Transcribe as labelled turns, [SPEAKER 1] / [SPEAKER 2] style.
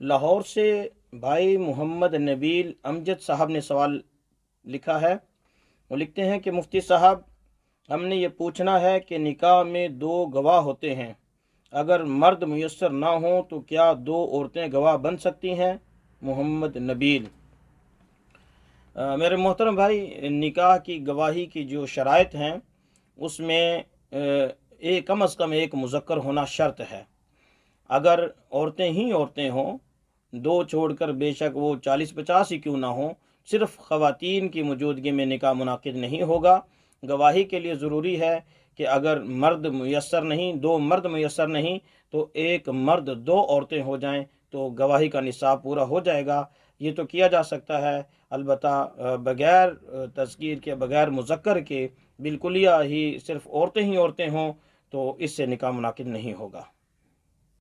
[SPEAKER 1] लाहौर से भाई मोहम्मद नबील अमजद साहब ने सवाल लिखा है। वो लिखते हैं कि मुफ्ती साहब, हमने ये पूछना है कि निकाह में दो गवाह होते हैं, अगर मर्द मुयस्सर ना हो तो क्या दो औरतें गवाह बन सकती हैं? मोहम्मद नबील। मेरे मोहतरम भाई, निकाह की गवाही की जो शराइत हैं उसमें एक कम अज़ कम एक मुज़क्कर होना शर्त है। अगर औरतें ही औरतें हों, दो छोड़कर बेशक वो 40-50 ही क्यों ना हो, सिर्फ ख़वातीन की मौजूदगी में निकाह मुनाकिद नहीं होगा। गवाही के लिए ज़रूरी है कि अगर मर्द मुयस्सर नहीं, दो मर्द मुयस्सर नहीं, तो एक मर्द दो औरतें हो जाएं तो गवाही का निसाब पूरा हो जाएगा। ये तो किया जा सकता है, अलबत्ता बग़ैर तज़कीर के, बग़ैर मुज़क्कर के, बिल्कुलिया ही सिर्फ औरतें ही औरतें हों तो इससे निकाह मुनाकिद नहीं होगा।